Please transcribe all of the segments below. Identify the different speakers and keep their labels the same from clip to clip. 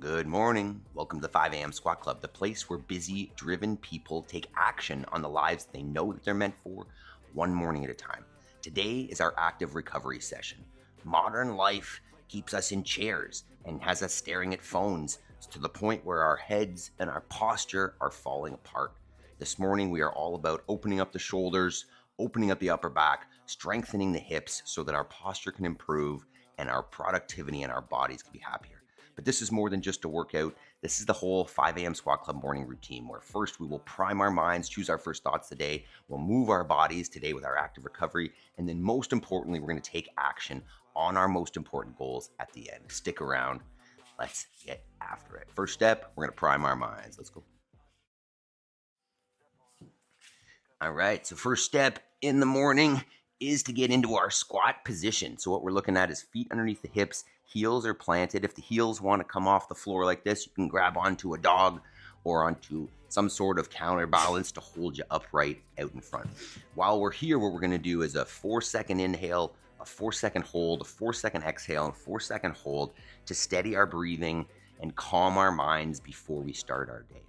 Speaker 1: Good morning. Welcome to the 5 a.m. Squat Club, the place where busy, driven people take action on the lives they know that they're meant for, one morning at a time. Today is our active recovery session. Modern life keeps us in chairs and has us staring at phones to the point where our heads and our posture are falling apart. This morning, we are all about opening up the shoulders, opening up the upper back, strengthening the hips so that our posture can improve and our productivity and our bodies can be happier. But this is more than just a workout. This is the whole 5 a.m. Squat Club morning routine, where first we will prime our minds, choose our first thoughts of the day. We'll move our bodies today with our active recovery. And then most importantly, we're going to take action on our most important goals at the end. Stick around. Let's get after it. First step, we're going to prime our minds. Let's go. All right. So first step in the morning is to get into our squat position. So what we're looking at is feet underneath the hips. Heels are planted. If the heels want to come off the floor like this, you can grab onto a dog or onto some sort of counterbalance to hold you upright out in front. While we're here, what we're going to do is a 4-second inhale, a 4-second hold, a 4-second exhale, and a 4-second hold to steady our breathing and calm our minds before we start our day.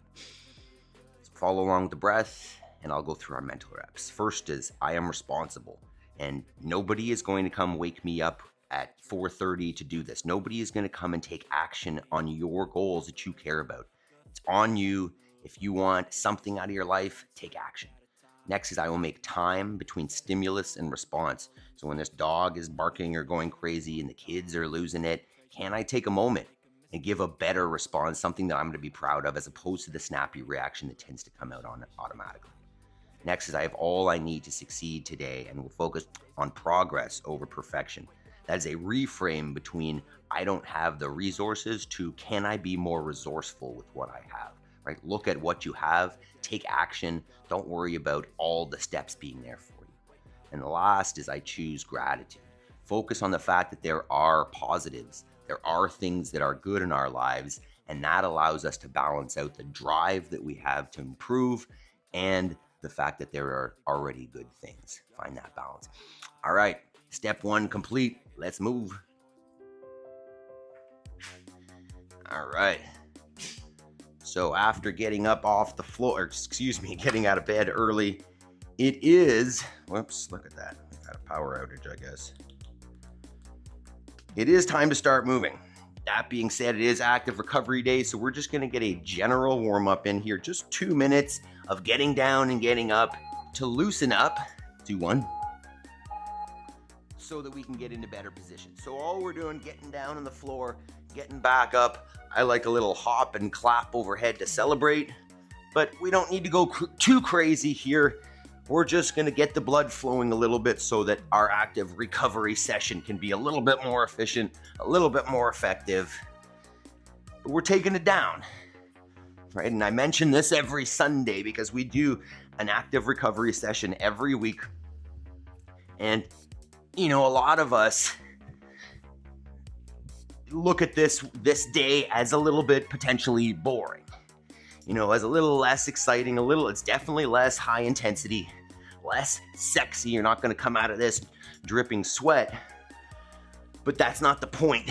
Speaker 1: So follow along with the breath, and I'll go through our mental reps. First is I am responsible, and nobody is going to come wake me up at 4:30 to do this. Nobody is going to come and take action on your goals that you care about. It's on you. If you want something out of your life, take action. Next is I will make time between stimulus and response. So when this dog is barking or going crazy and the kids are losing it, can I take a moment and give a better response, something that I'm going to be proud of, as opposed to the snappy reaction that tends to come out on it automatically. Next is I have all I need to succeed today, and we'll focus on progress over perfection. That is a reframe between I don't have the resources to can I be more resourceful with what I have, right? Look at what you have, take action. Don't worry about all the steps being there for you. And the last is I choose gratitude. Focus on the fact that there are positives. There are things that are good in our lives, and that allows us to balance out the drive that we have to improve and the fact that there are already good things. Find that balance. All right. Step 1 complete. Let's move. All right. So after getting up off the floor, getting out of bed early, it is, whoops, look at that. I got a power outage, I guess. It is time to start moving. That being said, it is active recovery day, so we're just going to get a general warm up in here. Just 2 minutes of getting down and getting up to loosen up. Do one. So that we can get into better positions. So all we're doing, getting down on the floor, getting back up. I like a little hop and clap overhead to celebrate, but we don't need to go too crazy here. We're just gonna get the blood flowing a little bit so that our active recovery session can be a little bit more efficient, a little bit more effective. But we're taking it down, right? And I mention this every Sunday because we do an active recovery session every week. And you know, a lot of us look at this day as a little bit potentially boring, you know, as a little less exciting, it's definitely less high intensity, less sexy. You're not going to come out of this dripping sweat, but that's not the point,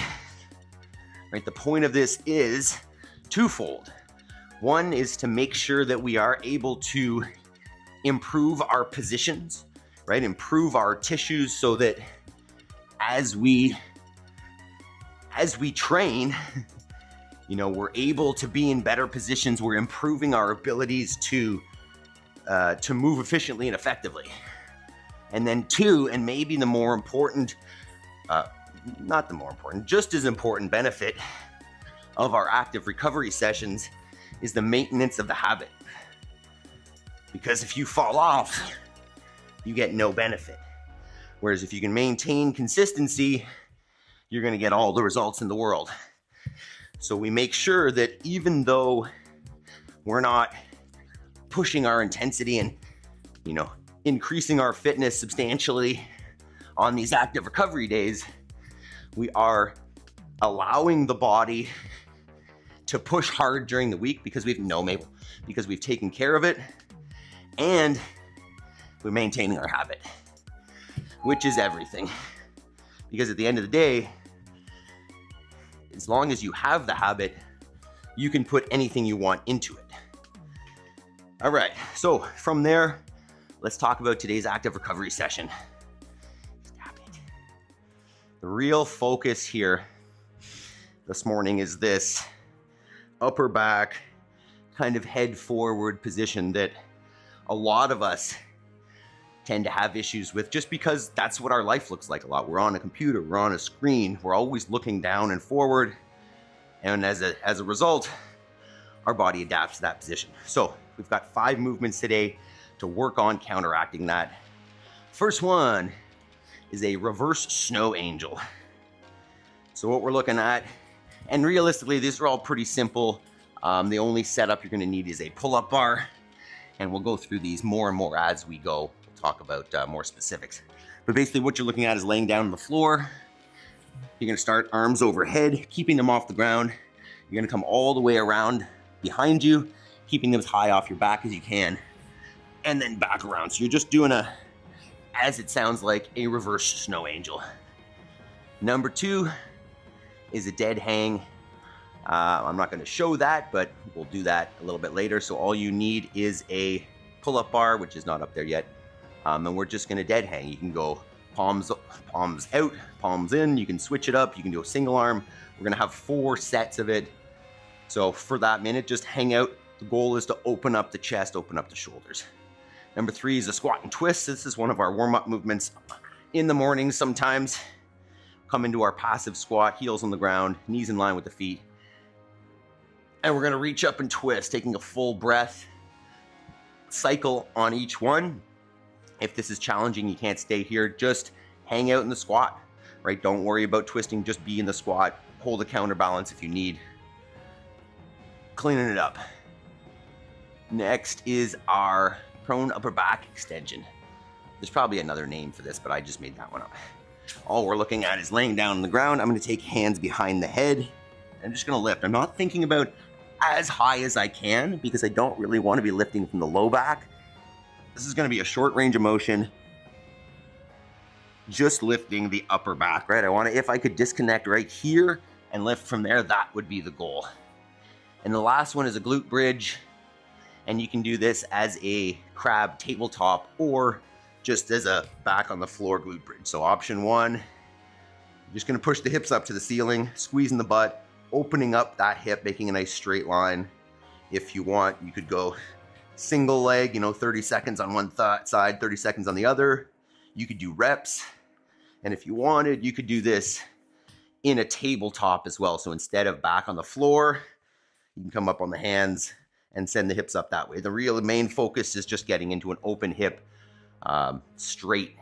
Speaker 1: right? The point of this is twofold. One is to make sure that we are able to improve our positions, right? Improve our tissues so that as we train, you know, we're able to be in better positions. We're improving our abilities to move efficiently and effectively. And then 2, and maybe the more important, not the more important, just as important benefit of our active recovery sessions is the maintenance of the habit. Because if you fall off, you get no benefit. Whereas if you can maintain consistency, you're going to get all the results in the world. So we make sure that even though we're not pushing our intensity and, you know, increasing our fitness substantially on these active recovery days, we are allowing the body to push hard during the week because we've taken care of it, and we're maintaining our habit, which is everything. Because at the end of the day, as long as you have the habit, you can put anything you want into it. All right, so from there, let's talk about today's active recovery session. The real focus here this morning is this upper back kind of head forward position that a lot of us tend to have issues with, just because that's what our life looks like a lot. We're on a computer, we're on a screen, we're always looking down and forward. And as a result, our body adapts to that position. So we've got 5 movements today to work on counteracting that. First one is a reverse snow angel. So what we're looking at, and realistically, these are all pretty simple. The only setup you're gonna need is a pull-up bar, and we'll go through these more and more as we go. We'll talk about more specifics. But basically what you're looking at is laying down on the floor. You're gonna start arms overhead, keeping them off the ground. You're gonna come all the way around behind you, keeping them as high off your back as you can, and then back around. So you're just doing as it sounds like, a reverse snow angel. Number 2 is a dead hang. I'm not gonna show that, but we'll do that a little bit later. So all you need is a pull-up bar, which is not up there yet. And we're just gonna dead hang. You can go palms out, palms in. You can switch it up. You can do a single arm. We're gonna have 4 sets of it. So for that minute, just hang out. The goal is to open up the chest, open up the shoulders. Number 3 is a squat and twist. This is one of our warm-up movements in the morning sometimes. Come into our passive squat, heels on the ground, knees in line with the feet. And we're gonna reach up and twist, taking a full breath, cycle on each one. If this is challenging, you can't stay here, just hang out in the squat, right? Don't worry about twisting, just be in the squat. Hold a counterbalance if you need. Cleaning it up. Next is our prone upper back extension. There's probably another name for this, but I just made that one up. All we're looking at is laying down on the ground. I'm gonna take hands behind the head. I'm just gonna lift. I'm not thinking about as high as I can because I don't really wanna be lifting from the low back. This is gonna be a short range of motion, just lifting the upper back, right? If I could disconnect right here and lift from there, that would be the goal. And the last one is a glute bridge. And you can do this as a crab tabletop or just as a back on the floor glute bridge. So option 1, you're just gonna push the hips up to the ceiling, squeezing the butt, opening up that hip, making a nice straight line. If you want, you could go single leg, 30 seconds on one side, 30 seconds on the other. You could do reps. And if you wanted, you could do this in a tabletop as well. So instead of back on the floor, you can come up on the hands and send the hips up that way. The real main focus is just getting into an open hip, straight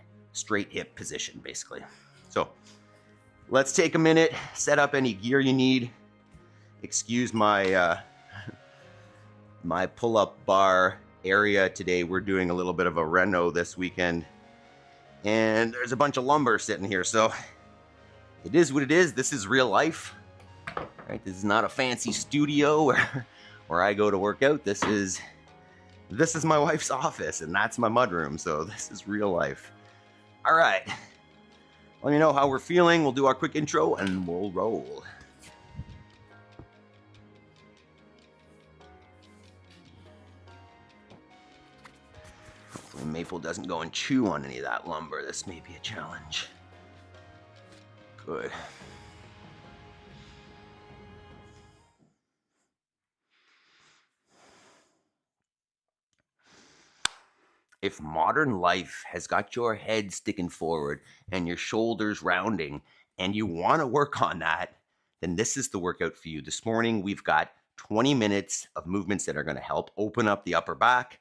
Speaker 1: hip position, basically. So let's take a minute, set up any gear you need. Excuse my my pull-up bar area today. We're doing a little bit of a reno this weekend, and there's a bunch of lumber sitting here. So it is what it is. This is real life, right? This is not a fancy studio where I go to work out. This is my wife's office, and that's my mudroom. So this is real life. All right. Let me know how we're feeling. We'll do our quick intro and we'll roll. Hopefully Maple doesn't go and chew on any of that lumber. This may be a challenge. Good. If modern life has got your head sticking forward and your shoulders rounding and you want to work on that, then this is the workout for you. This morning, we've got 20 minutes of movements that are going to help open up the upper back,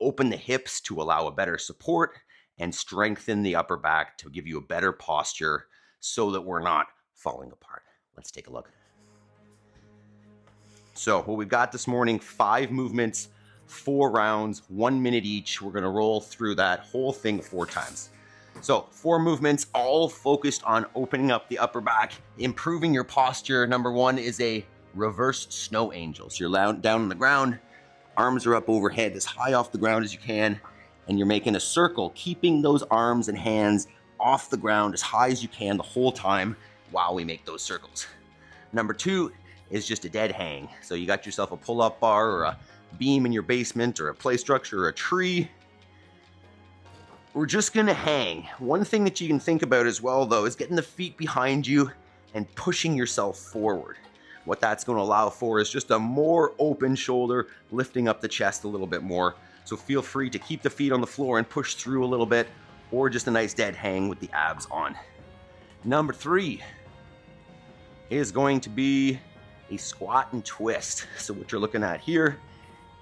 Speaker 1: open the hips to allow a better support, and strengthen the upper back to give you a better posture so that we're not falling apart. Let's take a look. So what we've got this morning, 5 movements, 4 rounds, 1 minute each. We're gonna roll through that whole thing 4 times. So 4 movements, all focused on opening up the upper back, improving your posture. Number 1 is a reverse snow angel. So you're down on the ground, arms are up overhead as high off the ground as you can, and you're making a circle, keeping those arms and hands off the ground as high as you can the whole time while we make those circles. Number 2 is just a dead hang. So you got yourself a pull-up bar or a beam in your basement or a play structure or a tree. We're just gonna hang. One thing that you can think about as well though is getting the feet behind you and pushing yourself forward. What that's gonna allow for is just a more open shoulder, lifting up the chest a little bit more. So feel free to keep the feet on the floor and push through a little bit, or just a nice dead hang with the abs on. Number 3 is going to be a squat and twist. So what you're looking at here,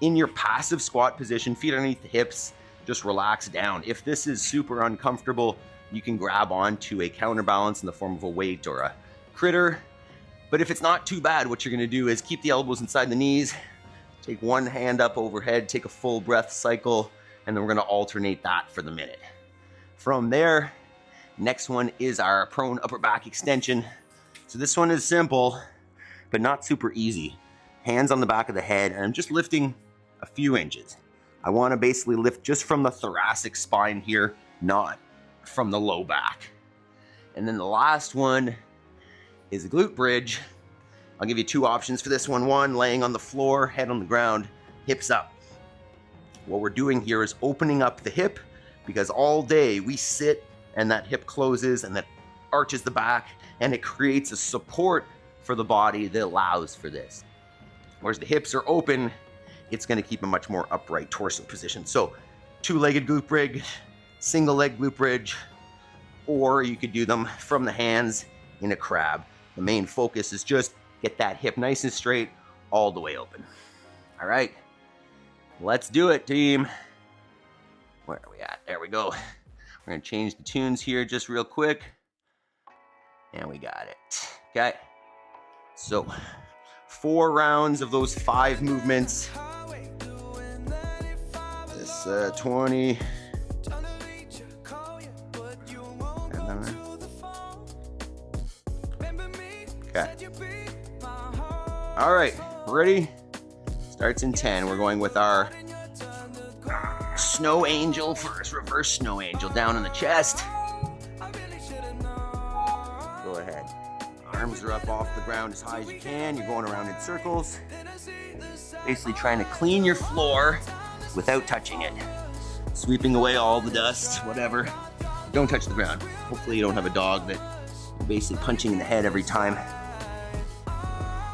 Speaker 1: in your passive squat position, feet underneath the hips, just relax down. If this is super uncomfortable, you can grab onto a counterbalance in the form of a weight or a critter. But if it's not too bad, what you're gonna do is keep the elbows inside the knees, take one hand up overhead, take a full breath cycle, and then we're gonna alternate that for the minute. From there, next one is our prone upper back extension. So this one is simple, but not super easy. Hands on the back of the head, and I'm just lifting a few inches. I wanna basically lift just from the thoracic spine here, not from the low back. And then the last one is a glute bridge. I'll give you 2 options for this one. One, laying on the floor, head on the ground, hips up. What we're doing here is opening up the hip, because all day we sit and that hip closes and that arches the back, and it creates a support for the body that allows for this. Whereas the hips are open, it's gonna keep a much more upright torso position. So 2-legged glute bridge, single leg glute bridge, or you could do them from the hands in a crab. The main focus is just get that hip nice and straight, all the way open. All right, let's do it, team. Where are we at? There we go. We're gonna change the tunes here just real quick. And we got it, okay? So 4 rounds of those 5 movements. This 20. Okay. All right, ready? Starts in 10. We're going with our snow angel first. Reverse snow angel down in the chest. Go ahead. Arms are up off the ground as high as you can. You're going around in circles. Basically trying to clean your floor without touching it. Sweeping away all the dust, whatever. Don't touch the ground. Hopefully you don't have a dog that you're basically punching in the head every time.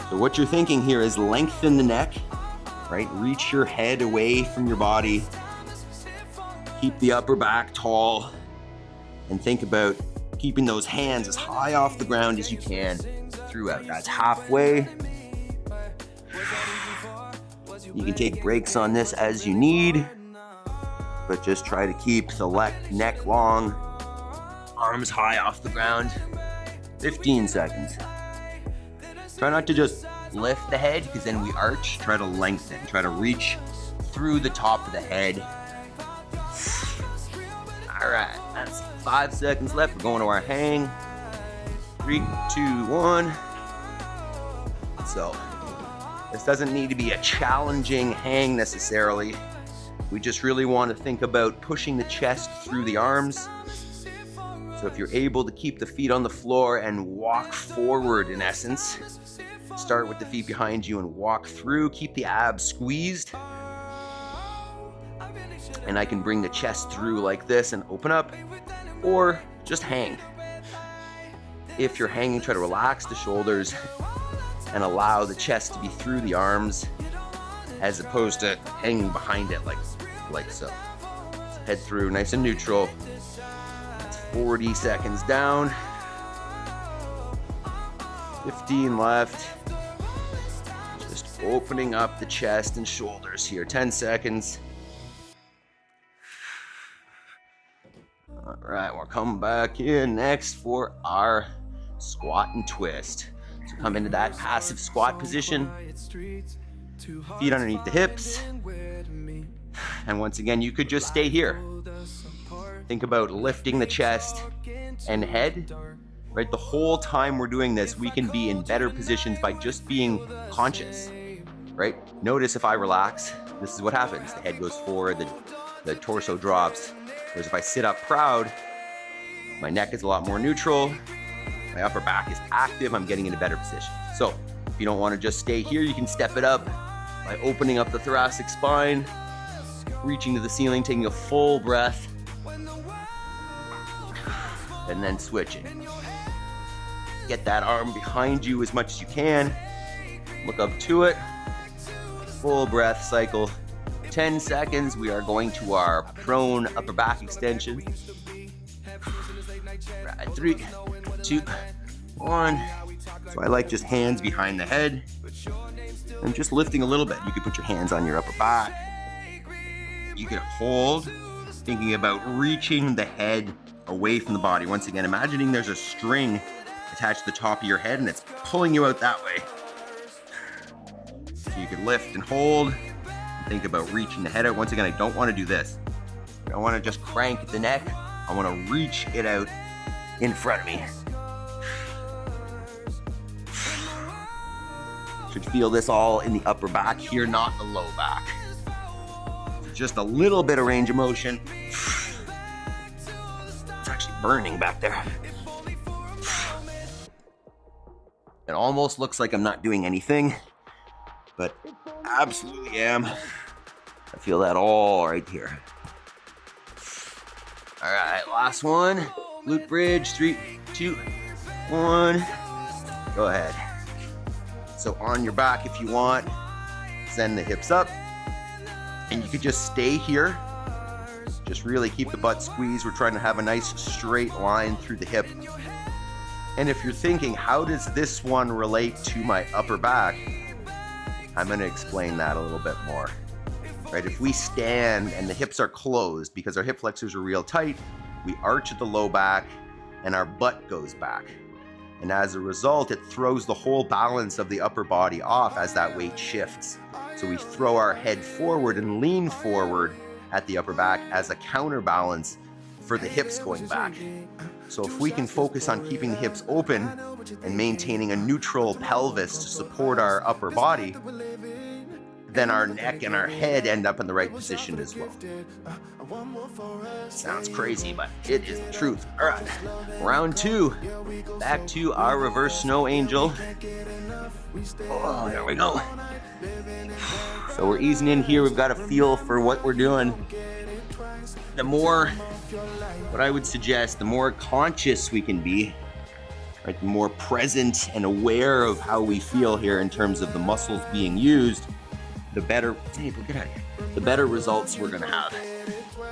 Speaker 1: So what you're thinking here is lengthen the neck, right? Reach your head away from your body. Keep the upper back tall, and think about keeping those hands as high off the ground as you can throughout. That's halfway. You can take breaks on this as you need, but just try to keep the neck long, arms high off the ground. 15 seconds. Try not to just lift the head, because then we arch. Try to lengthen. Try to reach through the top of the head. All right, that's 5 seconds left. We're going to our hang. 3, 2, 1. So this doesn't need to be a challenging hang necessarily. We just really want to think about pushing the chest through the arms. So if you're able to keep the feet on the floor and walk forward, in essence, start with the feet behind you and walk through. Keep the abs squeezed. And I can bring the chest through like this and open up, or just hang. If you're hanging, try to relax the shoulders and allow the chest to be through the arms, as opposed to hanging behind it like so. Head through, nice and neutral. That's 40 seconds down. 15 left. Just opening up the chest and shoulders here. 10 seconds. All right, we're coming back in next for our squat and twist. So come into that passive squat position. Feet underneath the hips. And once again, you could just stay here. Think about lifting the chest and head. Right, the whole time we're doing this, we can be in better positions by just being conscious, right? Notice if I relax, this is what happens. The head goes forward, the torso drops. Whereas if I sit up proud, my neck is a lot more neutral, my upper back is active, I'm getting in a better position. So If you don't want to just stay here, you can step it up by opening up the thoracic spine, reaching to the ceiling, taking a full breath, and then switching. Get that arm behind you as much as you can. Look up to it. Full breath cycle. 10 seconds. We are going to our prone upper back extension. Right, 3, 2, 1. So I like just hands behind the head and just lifting a little bit. You could put your hands on your upper back. You could hold, thinking about reaching the head away from the body. Once again, imagining there's a string attached to the top of your head and it's pulling you out that way. So you could lift and hold and think about reaching the head out. Once again, I don't want to do this. I don't want to just crank the neck. I want to reach it out in front of me. Should feel this all in the upper back here, not the low back. Just a little bit of range of motion. It's actually burning back there. It almost looks like I'm not doing anything, but absolutely am. I feel that all right here. All right, last one. Glute bridge, 3, 2, 1. Go ahead. So on your back if you want, send the hips up. And you could just stay here. Just really keep the butt squeezed. We're trying to have a nice straight line through the hip. And if you're thinking, how does this one relate to my upper back? I'm gonna explain that a little bit more. Right, if we stand and the hips are closed because our hip flexors are real tight, we arch at the low back and our butt goes back. And as a result, it throws the whole balance of the upper body off as that weight shifts. So we throw our head forward and lean forward at the upper back as a counterbalance for the hips going back. So if we can focus on keeping the hips open and maintaining a neutral pelvis to support our upper body, then our neck and our head end up in the right position as well. Sounds crazy, but it is the truth. All right, round 2. Back to our reverse snow angel. Oh, there we go. So we're easing in here. We've got a feel for what we're doing. The more, what I would suggest, the more conscious we can be, right? The more present and aware of how we feel here in terms of the muscles being used, the better, hey, get out of here, the better results we're gonna have.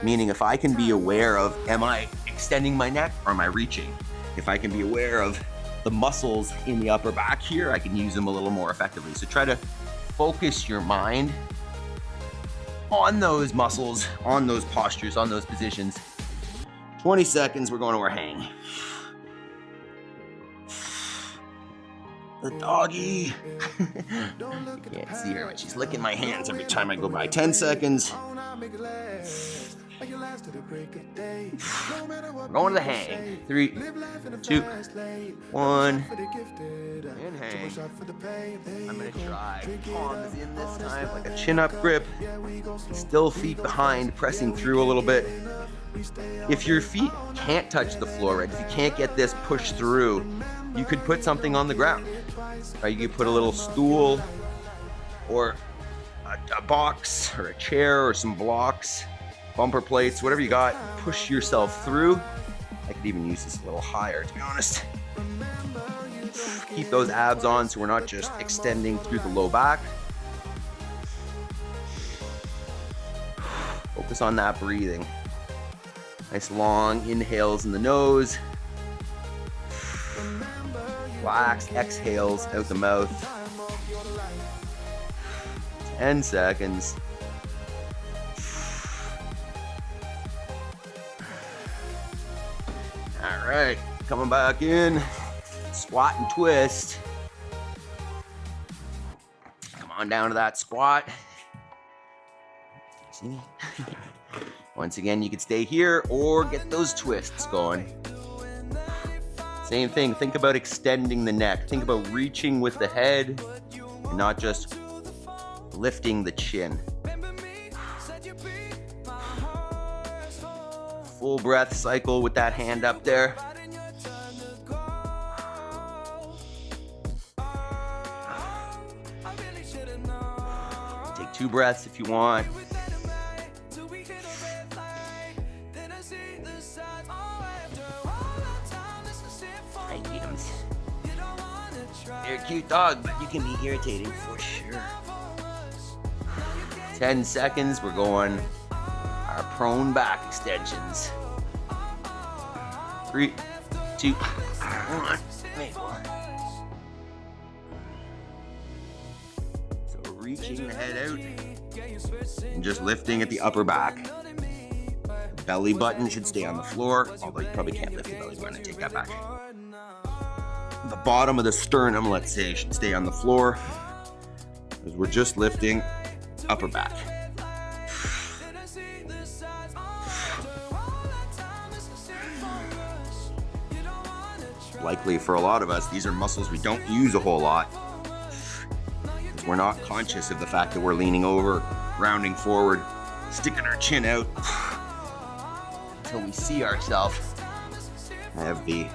Speaker 1: Meaning if I can be aware of, am I extending my neck or am I reaching? If I can be aware of the muscles in the upper back here, I can use them a little more effectively. So try to focus your mind on those muscles, on those postures, on those positions. 20 seconds, we're going to our hang. The doggy. You can't see her, but she's licking my hands every time I go by. 10 seconds. We're going to the hang. 3, 2, 1. And hang. I'm going to try palms in this time, like a chin-up grip. Still feet behind, pressing through a little bit. If your feet can't touch the floor, right? If you can't get this pushed through, you could put something on the ground. Right? You could put a little stool or a box or a chair or some blocks, bumper plates, whatever you got. Push yourself through. I could even use this a little higher, to be honest. Keep those abs on so we're not just extending through the low back. Focus on that breathing. Nice long inhales in the nose. Relax, exhales out the mouth. 10 seconds. All right, coming back in. Squat and twist. Come on down to that squat. See me? Once again, you could stay here or get those twists going. Same thing, think about extending the neck. Think about reaching with the head and not just lifting the chin. Full breath cycle with that hand up there. 2 breaths if you want. You're a cute dog, but you can be irritating for sure. 10 seconds, we're going our prone back extensions. 3, 2, 1. So we're reaching the head out and just lifting at the upper back. The belly button should stay on the floor, although you probably can't lift the belly button. I take that back. The bottom of the sternum, let's say, should stay on the floor because we're just lifting upper back. Likely for a lot of us, these are muscles we don't use a whole lot because we're not conscious of the fact that we're leaning over, rounding forward, sticking our chin out until we see ourselves. I have the,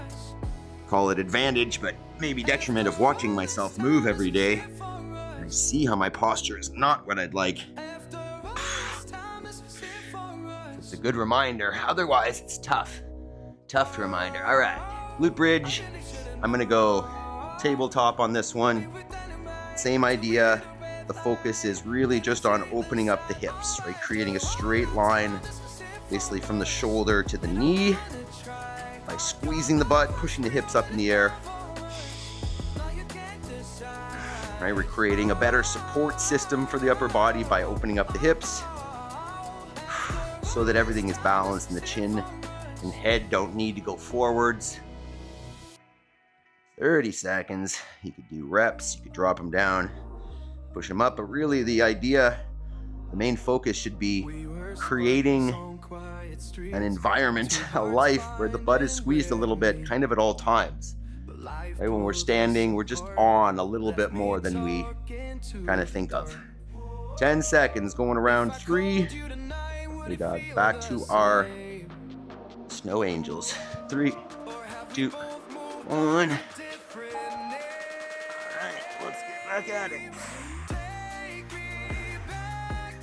Speaker 1: call it advantage, but maybe detriment of watching myself move every day. And I see how my posture is not what I'd like. It's a good reminder. Otherwise, it's tough. Tough reminder. All right. Glute bridge, I'm gonna go tabletop on this one. Same idea. The focus is really just on opening up the hips, right? Creating a straight line, basically from the shoulder to the knee, by squeezing the butt, pushing the hips up in the air. Right, we're creating a better support system for the upper body by opening up the hips so that everything is balanced and the chin and head don't need to go forwards. 30 seconds. You could do reps, you could drop them down, push them up, but really the idea, the main focus should be creating an environment, a life where the butt is squeezed a little bit, kind of at all times. Right? When we're standing, we're just on a little bit more than we kind of think of. 10 seconds, going around 3. We got back to our snow angels. 3, 2, 1. Back at it.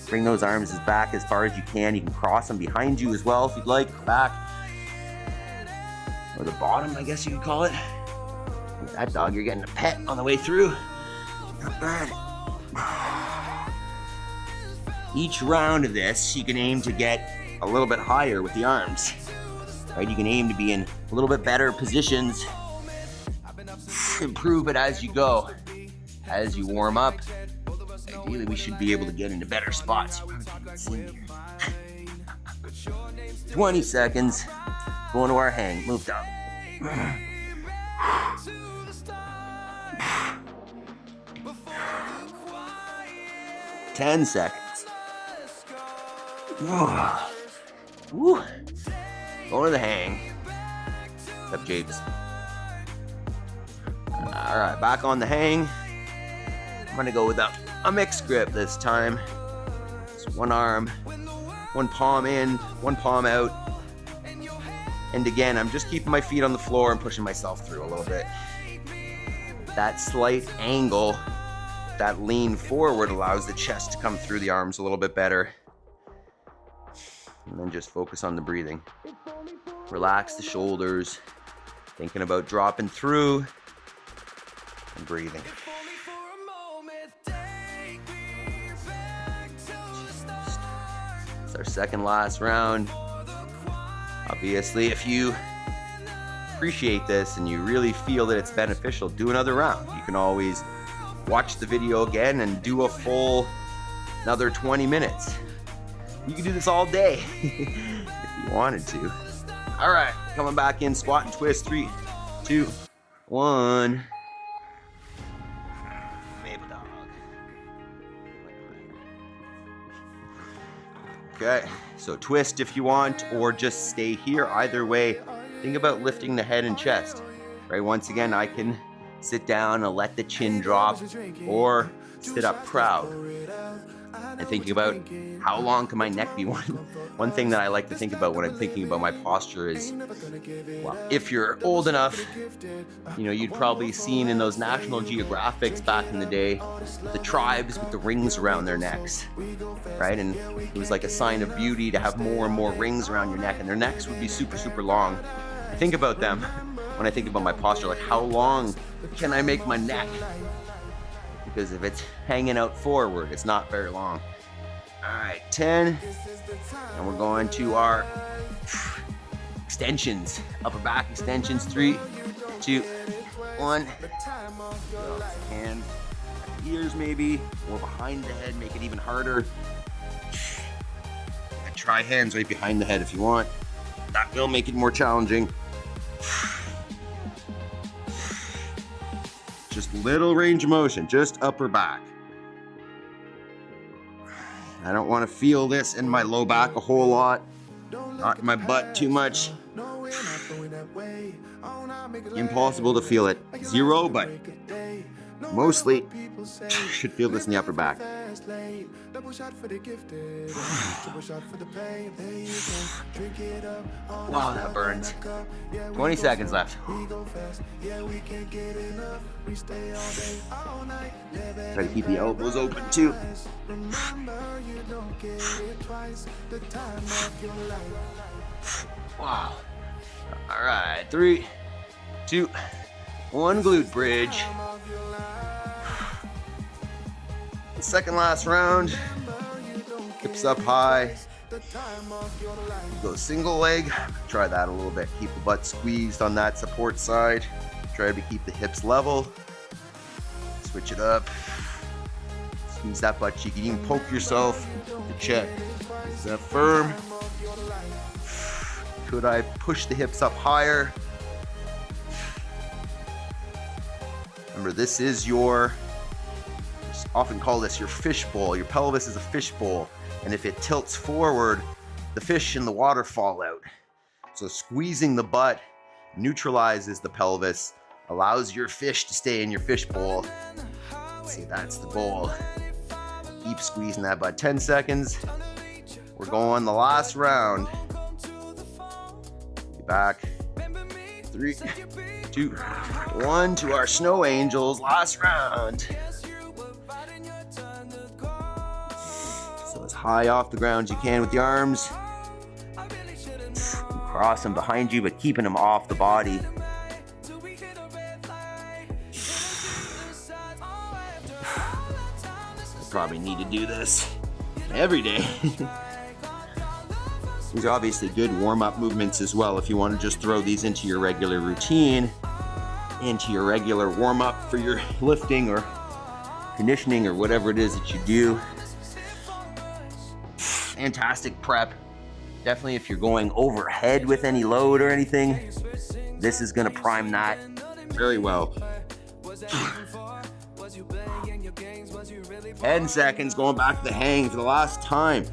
Speaker 1: Bring those arms back as far as you can. You can cross them behind you as well if you'd like. Back. Or the bottom, I guess you could call it. With that dog, you're getting a pet on the way through. Not bad. Each round of this, you can aim to get a little bit higher with the arms. Right? You can aim to be in a little bit better positions. Improve it as you go. As you warm up, ideally we should be able to get into better spots. 20 seconds, going to our hang, move down. 10 seconds. Woo. Going to the hang. What's up, James? All right, back on the hang. I'm gonna go with a mixed grip this time. It's one arm, one palm in, one palm out. And again, I'm just keeping my feet on the floor and pushing myself through a little bit. That slight angle, that lean forward allows the chest to come through the arms a little bit better. And then just focus on the breathing. Relax the shoulders, thinking about dropping through and breathing. It's our second last round. Obviously, if you appreciate this and you really feel that it's beneficial, do another round. You can always watch the video again and do a full another 20 minutes. You can do this all day if you wanted to. All right, coming back in, squat and twist. 3, 2, 1. Okay, so twist if you want, or just stay here. Either way, think about lifting the head and chest. Right, once again, I can sit down and let the chin drop, or sit up proud. and thinking about how long can my neck be. One thing that I like to think about when I'm thinking about my posture is, well, if you're old enough, you know, you'd probably seen in those National Geographics back in the day, the tribes with the rings around their necks, right? And it was like a sign of beauty to have more and more rings around your neck, and their necks would be super, super long. I think about them when I think about my posture, like how long can I make my neck? Because if it's hanging out forward, it's not very long. All right, 10, and we're going to our extensions, upper back extensions. 3, 2, 1. Hands at the ears maybe, or behind the head, make it even harder. Try hands right behind the head if you want. That will make it more challenging. Just little range of motion, just upper back. I don't want to feel this in my low back a whole lot, not in my butt too much. Impossible to feel it. 0, but mostly should feel this in the upper back. Wow, that burns. 20 seconds left. Try to keep the elbows open too. Wow. All right, 3, 2, 1, glute bridge. Second last round. Hips up high. Go single leg. Try that a little bit. Keep the butt squeezed on that support side. Try to keep the hips level. Switch it up. Squeeze that butt cheek. You can even poke yourself to check. Is that firm? Could I push the hips up higher? Remember, this is your, often call this your fish bowl. Your pelvis is a fish bowl, and if it tilts forward, the fish in the water fall out. So squeezing the butt neutralizes the pelvis, allows your fish to stay in your fish bowl. See, that's the goal. Keep squeezing that butt. 10 seconds. We're going the last round. Back. 3, 2, 1 to our snow angels. Last round. So as high off the ground as you can with the arms. Cross them behind you, but keeping them off the body. I probably need to do this every day. These are obviously good warm-up movements as well if you want to just throw these into your regular routine, into your regular warm-up for your lifting or conditioning or whatever it is that you do. Fantastic prep. Definitely if you're going overhead with any load or anything, this is going to prime that very well. 10 seconds, going back to the hang for the last time.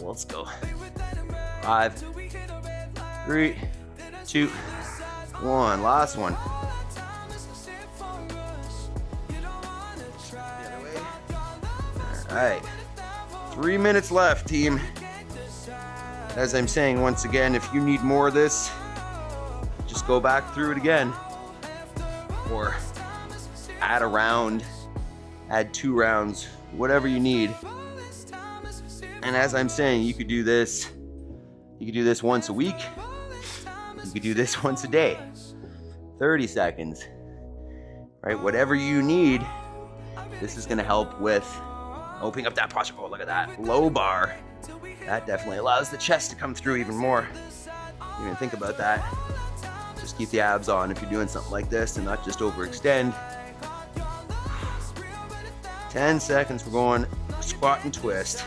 Speaker 1: Let's go. 5, 3, 2, 1. Last one. All right. 3 minutes left, team. As I'm saying, once again, if you need more of this, just go back through it again. Or add a round, add 2 rounds, whatever you need. And as I'm saying, you could do this. You could do this once a week. You could do this once a day. 30 seconds. Right? Whatever you need, this is going to help with opening up that posture. Oh, look at that. Low bar. That definitely allows the chest to come through even more. You can think about that. Just keep the abs on if you're doing something like this and not just overextend. 10 seconds. We're going squat and twist.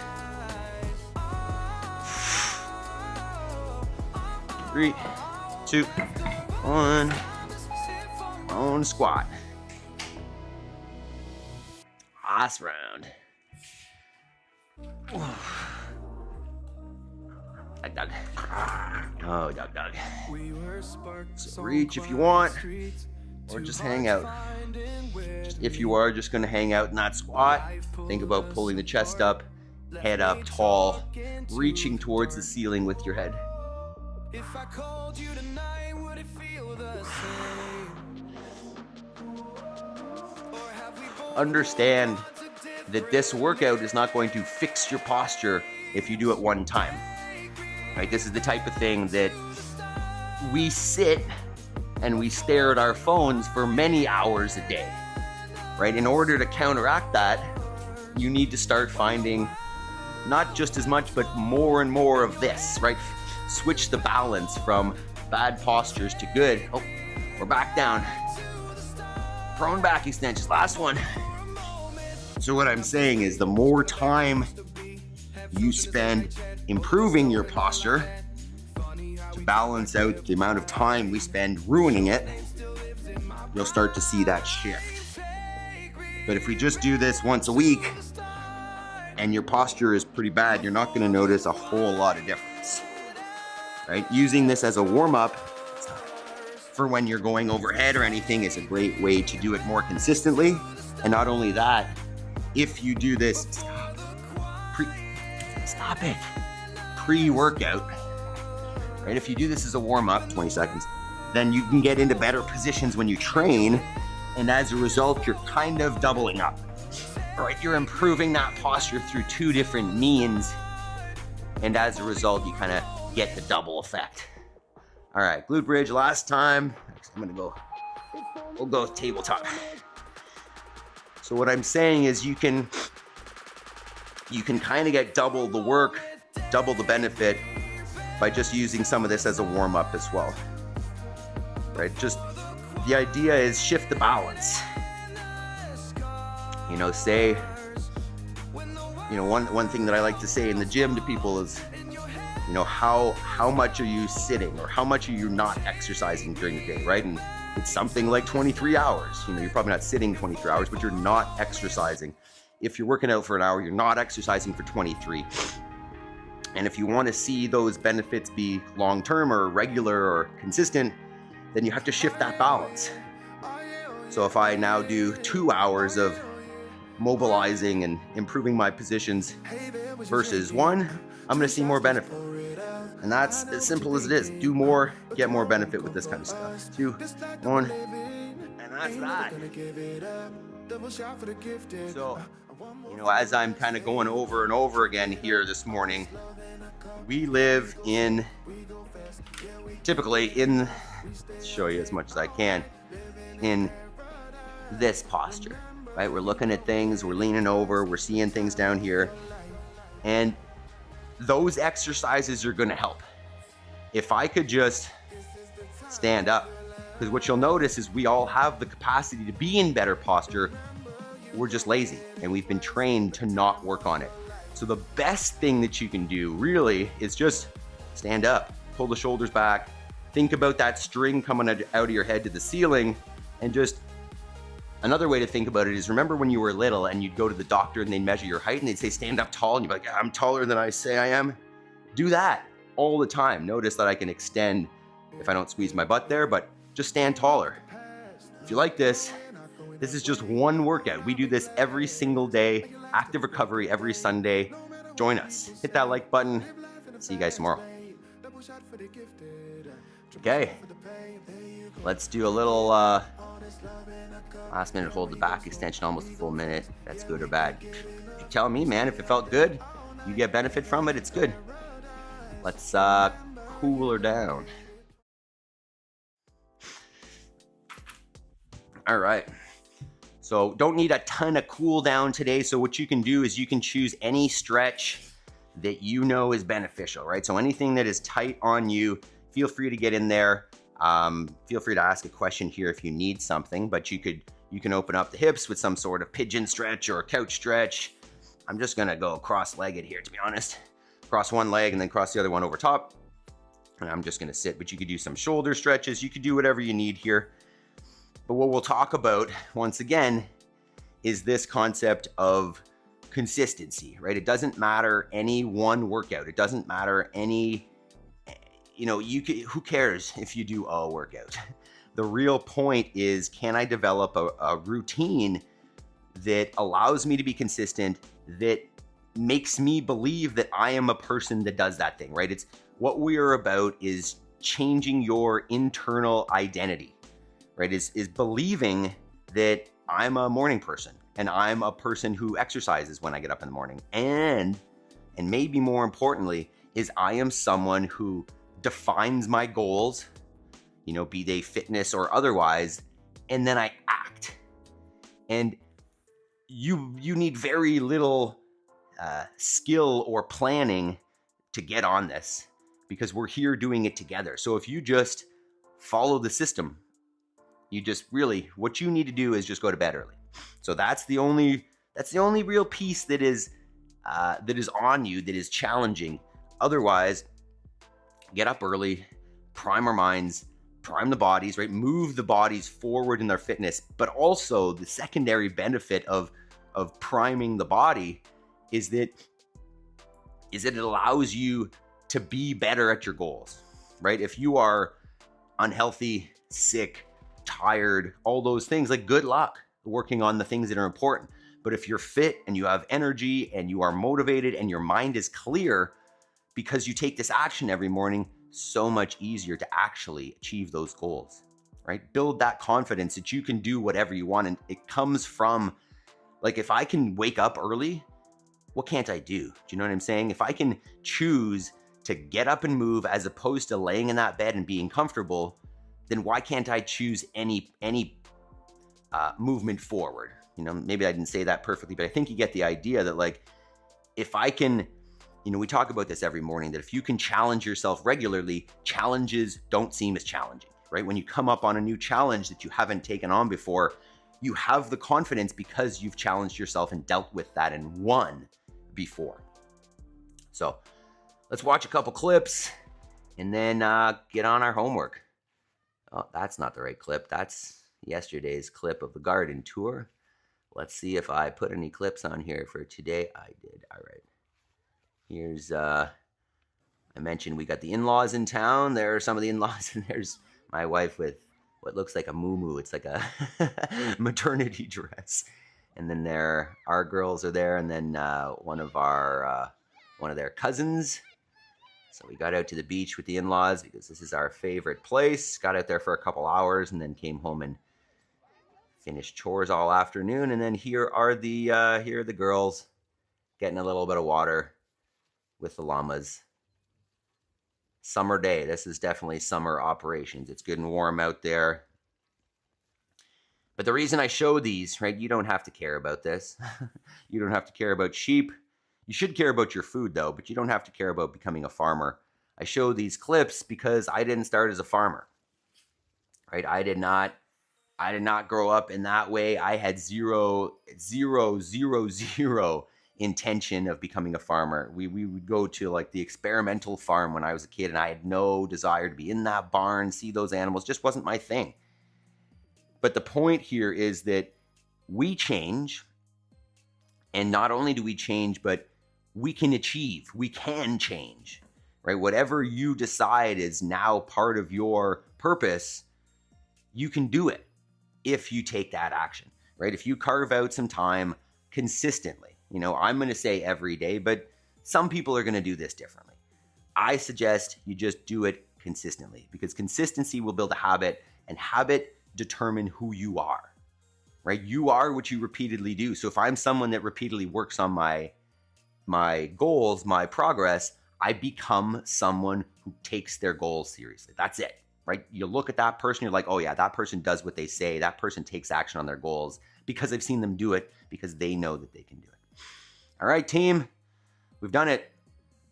Speaker 1: 3, 2, 1. On squat. Last round. Doug. Oh, Doug. So reach if you want. or just hang out. If you are just going to hang out in that squat, think about pulling the chest up, head up tall, reaching towards the ceiling with your head. If I called you tonight, would it feel the same? Understand that this workout is not going to fix your posture if you do it one time. Right? This is the type of thing that we sit and we stare at our phones for many hours a day. Right? In order to counteract that, you need to start finding not just as much, but more and more of this, right? Switch the balance from bad postures to good. Oh, we're back down. Prone back extensions, last one. So what I'm saying is the more time you spend improving your posture to balance out the amount of time we spend ruining it, you'll start to see that shift. But if we just do this once a week and your posture is pretty bad, you're not going to notice a whole lot of difference. Right? Using this as a warm-up for when you're going overhead or anything is a great way to do it more consistently. And not only that, if you do this, stop it, pre-workout, right? If you do this as a warm-up, 20 seconds, then you can get into better positions when you train. And as a result, you're kind of doubling up, right? You're improving that posture through two different means. And as a result, you kind of get the double effect. All right, glute bridge last time. We'll go tabletop. So what I'm saying is you can kind of get double the work, double the benefit by just using some of this as a warm-up as well. Right? Just the idea is shift the balance. You know, say, you know, one thing that I like to say in the gym to people is, you know, how much are you sitting or how much are you not exercising during the day, right? And it's something like 23 hours. You know, you're probably not sitting 23 hours, but you're not exercising. If you're working out for an hour, you're not exercising for 23. And if you want to see those benefits be long-term or regular or consistent, then you have to shift that balance. So if I now do 2 hours of mobilizing and improving my positions versus 1, I'm going to see more benefit. And that's as simple as it is. Do more, get more benefit with this kind of stuff. 2, 1, and that's that. So, you know, as I'm kind of going over and over again here this morning, we live in, typically in, show you as much as I can, in this posture, right? We're looking at things, we're leaning over, we're seeing things down here. And those exercises are going to help. If I could just stand up, because what you'll notice is we all have the capacity to be in better posture. We're just lazy and we've been trained to not work on it. So the best thing that you can do really is just stand up, pull the shoulders back, think about that string coming out of your head to the ceiling. And just another way to think about it is, remember when you were little and you'd go to the doctor and they'd measure your height and they'd say stand up tall and you'd be like, I'm taller than I say I am. Do that all the time. Notice that I can extend if I don't squeeze my butt there, but just stand taller. If you like this, this is just one workout. We do this every single day, active recovery every Sunday. Join us. Hit that like button. See you guys tomorrow. Okay, let's do a little last minute hold the back extension, almost a full minute. That's good or bad? You tell me, man. If it felt good, you get benefit from it, it's good. Let's cool her down. All right. So don't need a ton of cool down today. So what you can do is you can choose any stretch that you know is beneficial, right? So anything that is tight on you, feel free to get in there. Feel free to ask a question here if you need something, but you can open up the hips with some sort of pigeon stretch or a couch stretch. I'm just gonna go cross-legged here, to be honest. Cross one leg and then cross the other one over top. And I'm just gonna sit, but you could do some shoulder stretches. You could do whatever you need here. But what we'll talk about, once again, is this concept of consistency, right? It doesn't matter any one workout. It doesn't matter any, you know, who cares if you do a workout? The real point is, can I develop a routine that allows me to be consistent, that makes me believe that I am a person that does that thing, right? It's what we are about is changing your internal identity, right? Is believing that I'm a morning person and I'm a person who exercises when I get up in the morning. And maybe more importantly, is I am someone who defines my goals, be they fitness or otherwise, and then I act. And you need very little skill or planning to get on this, because we're here doing it together. So if you just follow the system, what you need to do is just go to bed early. So that's the only real piece that is on you, that is challenging. Otherwise, get up early, prime our minds, prime the bodies, right? Move the bodies forward in their fitness. But also the secondary benefit of priming the body is that it allows you to be better at your goals, right? If you are unhealthy, sick, tired, all those things, like, good luck working on the things that are important. But if you're fit and you have energy and you are motivated and your mind is clear because you take this action every morning, so much easier to actually achieve those goals, right? Build that confidence that you can do whatever you want. And it comes from, like, if I can wake up early, what can't I do? Do you know what I'm saying? If I can choose to get up and move as opposed to laying in that bed and being comfortable, then why can't I choose any movement forward? Maybe I didn't say that perfectly, but I think you get the idea that, like, if I can, we talk about this every morning, that if you can challenge yourself regularly, challenges don't seem as challenging, right? When you come up on a new challenge that you haven't taken on before, you have the confidence because you've challenged yourself and dealt with that and won before. So let's watch a couple clips and then get on our homework. Oh, that's not the right clip. That's yesterday's clip of the garden tour. Let's see if I put any clips on here for today. I did. All right. Here's, I mentioned we got the in-laws in town. There are some of the in-laws, and there's my wife with what looks like a muumuu. It's like a maternity dress. And then our girls are there, and then one of their cousins. So we got out to the beach with the in-laws because this is our favorite place. Got out there for a couple hours and then came home and finished chores all afternoon. And then here are the girls getting a little bit of water with the llamas. Summer day. This is definitely summer operations. It's good and warm out there. But the reason I show these, right, you don't have to care about this. You don't have to care about sheep. You should care about your food, though, but you don't have to care about becoming a farmer. I show these clips because I didn't start as a farmer, right? I did not grow up in that way. I had zero intention of becoming a farmer. We would go to, like, the experimental farm when I was a kid, and I had no desire to be in that barn, see those animals. Just wasn't my thing. But the point here is that we change, and not only do we change, but we can change, right? Whatever you decide is now part of your purpose, you can do it if you take that action, right? If you carve out some time consistently, I'm going to say every day, but some people are going to do this differently. I suggest you just do it consistently, because consistency will build a habit, and habit determine who you are, right? You are what you repeatedly do. So if I'm someone that repeatedly works on my goals, my progress, I become someone who takes their goals seriously. That's it, right? You look at that person, you're like, oh yeah, that person does what they say. That person takes action on their goals because I've seen them do it, because they know that they can do it. All right, team, we've done it.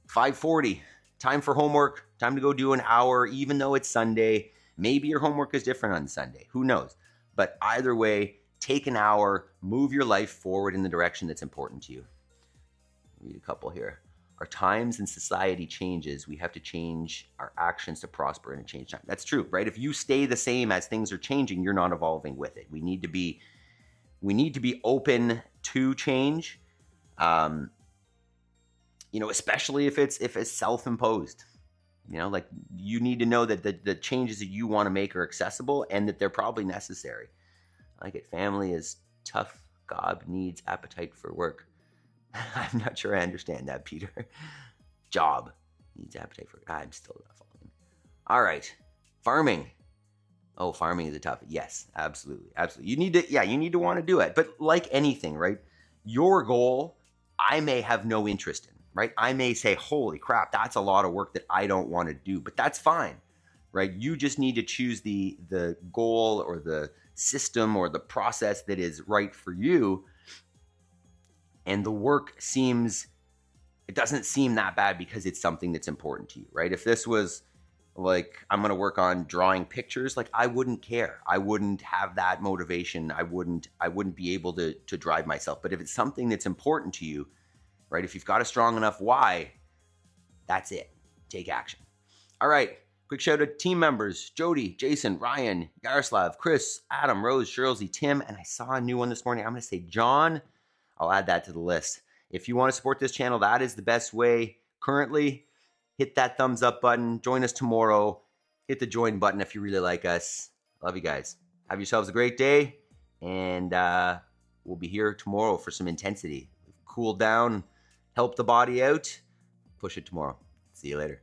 Speaker 1: 5:40, time for homework, time to go do an hour, even though it's Sunday. Maybe your homework is different on Sunday, who knows? But either way, take an hour, move your life forward in the direction that's important to you. Read a couple here. Our times and society changes. We have to change our actions to prosper in a changed time. That's true, right? If you stay the same as things are changing, you're not evolving with it. We need to be open to change, especially if it's self-imposed. You know, like you need to know that the changes that you want to make are accessible and that they're probably necessary. I like it. Family is tough. God needs appetite for work. I'm not sure I understand that, Peter. Job needs appetite for. I'm still not following. All right, farming. Oh, farming is a tough. Yes, absolutely, absolutely. You need to, yeah, you need to want to do it. But like anything, right? Your goal, I may have no interest in, right? I may say, holy crap, that's a lot of work that I don't want to do, but that's fine, right? You just need to choose the goal or the system or the process that is right for you. And the work seems, it doesn't seem that bad because it's something that's important to you, right? If this was like, I'm going to work on drawing pictures, like I wouldn't care. I wouldn't have that motivation. I wouldn't be able to drive myself. But if it's something that's important to you, right? If you've got a strong enough why, that's it. Take action. All right. Quick shout out to team members: Jody, Jason, Ryan, Yaroslav, Chris, Adam, Rose, Shirley, Tim, and I saw a new one this morning. I'm going to say John. I'll add that to the list. If you want to support this channel, that is the best way currently. Hit that thumbs up button. Join us tomorrow. Hit the join button if you really like us. Love you guys. Have yourselves a great day. And we'll be here tomorrow for some intensity. Cool down, help the body out. Push it tomorrow. See you later.